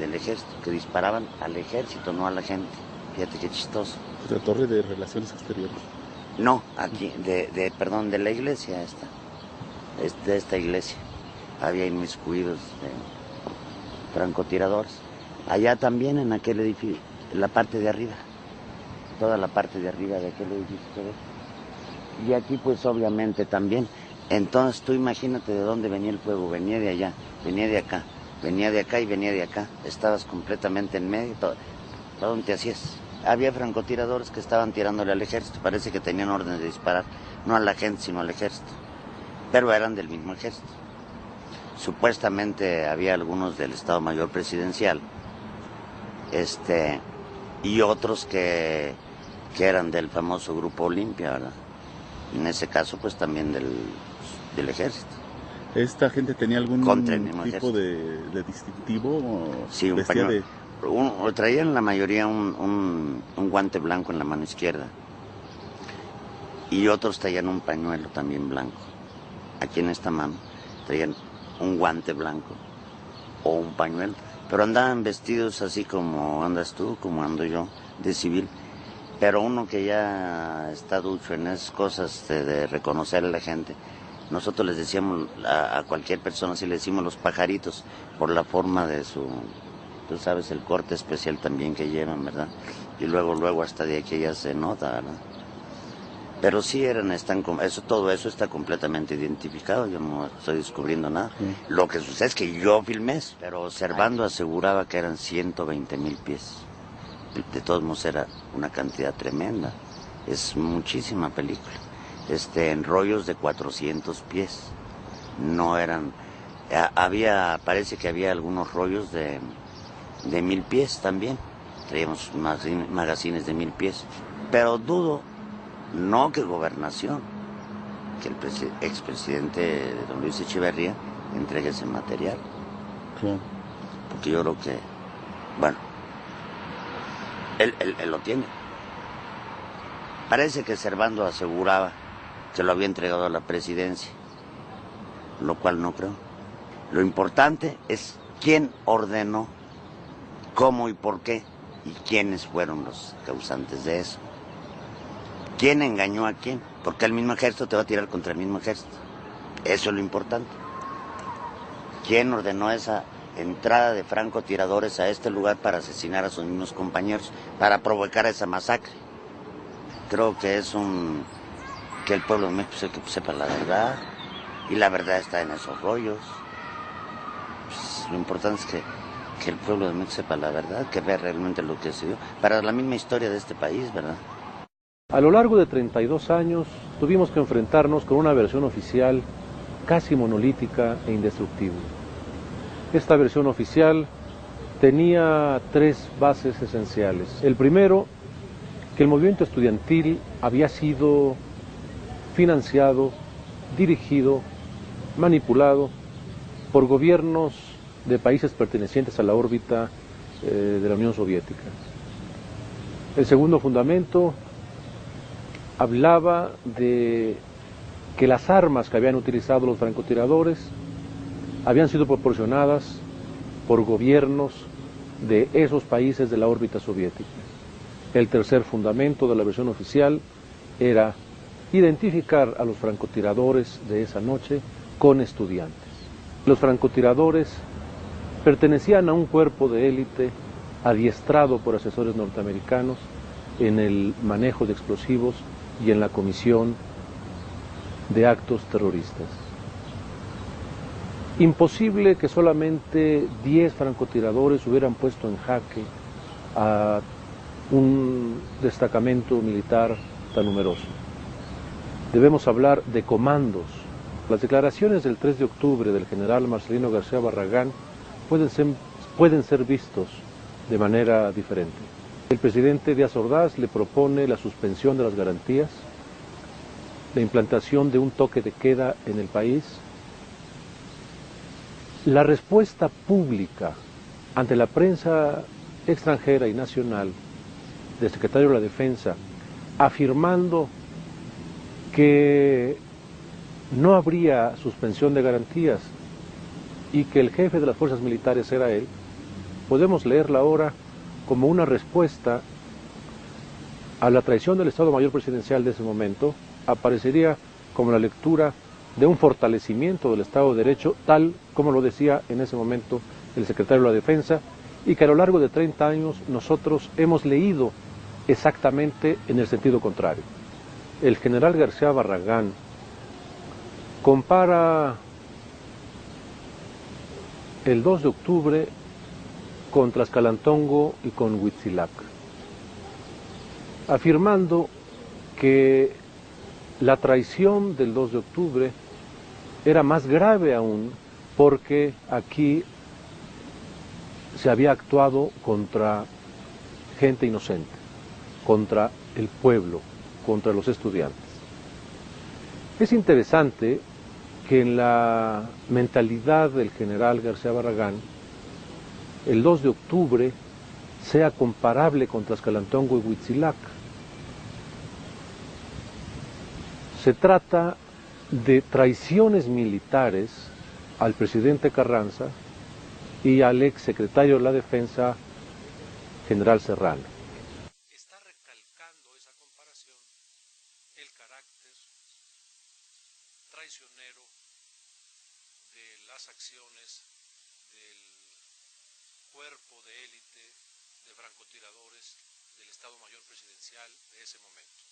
del ejército, que disparaban al ejército, no a la gente. Fíjate qué chistoso. La torre de Relaciones Exteriores. No, aquí, perdón, de la iglesia esta, de esta iglesia. Había inmiscuidos francotiradores. Allá también en aquel edificio, en la parte de arriba, toda la parte de arriba de aquel edificio. ¿Sabes? Y aquí pues obviamente también. Entonces tú imagínate de dónde venía el fuego, venía de allá, venía de acá, venía de acá y venía de acá. Estabas completamente en medio, ¿para dónde te hacías? Había francotiradores que estaban tirándole al ejército, parece que tenían orden de disparar, no a la gente sino al ejército, pero eran del mismo ejército. Supuestamente había algunos del Estado Mayor Presidencial, y otros que eran del famoso Grupo Olimpia, ¿verdad? En ese caso pues también del ejército. ¿Esta gente tenía algún tipo de distintivo? O sí, un pañuelo. Traían la mayoría un guante blanco en la mano izquierda y otros traían un pañuelo también blanco. Aquí en esta mano traían un guante blanco o un pañuelo, pero andaban vestidos así como andas tú, como ando yo, de civil. Pero uno que ya está ducho en esas cosas de reconocer a la gente, nosotros les decíamos a cualquier persona, así le decimos los pajaritos, por la forma de su, tú sabes, el corte especial también que llevan, ¿verdad? Y luego hasta de aquí ya se nota, ¿verdad? Pero sí todo eso está completamente identificado, yo no estoy descubriendo nada. Sí. Lo que sucede es que yo filmé, pero Servando aseguraba que eran 120,000 pies. De todos modos era una cantidad tremenda, es muchísima película. En rollos de 400 pies, no eran, parece que había algunos rollos de 1,000 pies también, traíamos magazines de 1,000 pies, pero dudo, no que Gobernación, que el expresidente don Luis Echeverría entregue ese material, sí. Porque yo creo que, bueno, él lo tiene. Parece que Servando aseguraba que lo había entregado a la presidencia, lo cual no creo. Lo importante es quién ordenó, cómo y por qué, y quiénes fueron los causantes de eso. ¿Quién engañó a quién? Porque el mismo ejército te va a tirar contra el mismo ejército. Eso es lo importante. ¿Quién ordenó esa entrada de francotiradores a este lugar para asesinar a sus mismos compañeros, para provocar esa masacre? Creo que es que el pueblo de México sepa la verdad, y la verdad está en esos rollos. Pues, lo importante es que el pueblo de México sepa la verdad, que vea realmente lo que se dio, para la misma historia de este país, ¿verdad? A lo largo de 32 años tuvimos que enfrentarnos con una versión oficial casi monolítica e indestructible. Esta versión oficial tenía 3 bases esenciales. El primero, que el movimiento estudiantil había sido financiado, dirigido, manipulado por gobiernos de países pertenecientes a la órbita de la Unión Soviética. El segundo fundamento hablaba de que las armas que habían utilizado los francotiradores habían sido proporcionadas por gobiernos de esos países de la órbita soviética. El tercer fundamento de la versión oficial era identificar a los francotiradores de esa noche con estudiantes. Los francotiradores pertenecían a un cuerpo de élite adiestrado por asesores norteamericanos en el manejo de explosivos y en la comisión de actos terroristas. Imposible que solamente 10 francotiradores hubieran puesto en jaque a un destacamento militar tan numeroso. Debemos hablar de comandos. Las declaraciones del 3 de octubre del general Marcelino García Barragán pueden ser vistos de manera diferente. El presidente Díaz Ordaz le propone la suspensión de las garantías, la implantación de un toque de queda en el país. La respuesta pública ante la prensa extranjera y nacional del secretario de la Defensa, afirmando que no habría suspensión de garantías y que el jefe de las fuerzas militares era él, podemos leerla ahora como una respuesta a la traición del Estado Mayor Presidencial de ese momento, aparecería como la lectura de un fortalecimiento del Estado de Derecho, tal como lo decía en ese momento el secretario de la Defensa, y que a lo largo de 30 años nosotros hemos leído exactamente en el sentido contrario. El general García Barragán compara el 2 de octubre con Tlaxcalantongo y con Huitzilac, afirmando que la traición del 2 de octubre era más grave aún porque aquí se había actuado contra gente inocente, contra el pueblo, contra los estudiantes. Es interesante que en la mentalidad del general García Barragán, el 2 de octubre sea comparable con Tlaxcalantongo y Huitzilac. Se trata de traiciones militares al presidente Carranza y al ex secretario de la Defensa, general Serrano. Está recalcando esa comparación el carácter traicionero de las acciones del cuerpo de élite de francotiradores del Estado Mayor Presidencial de ese momento.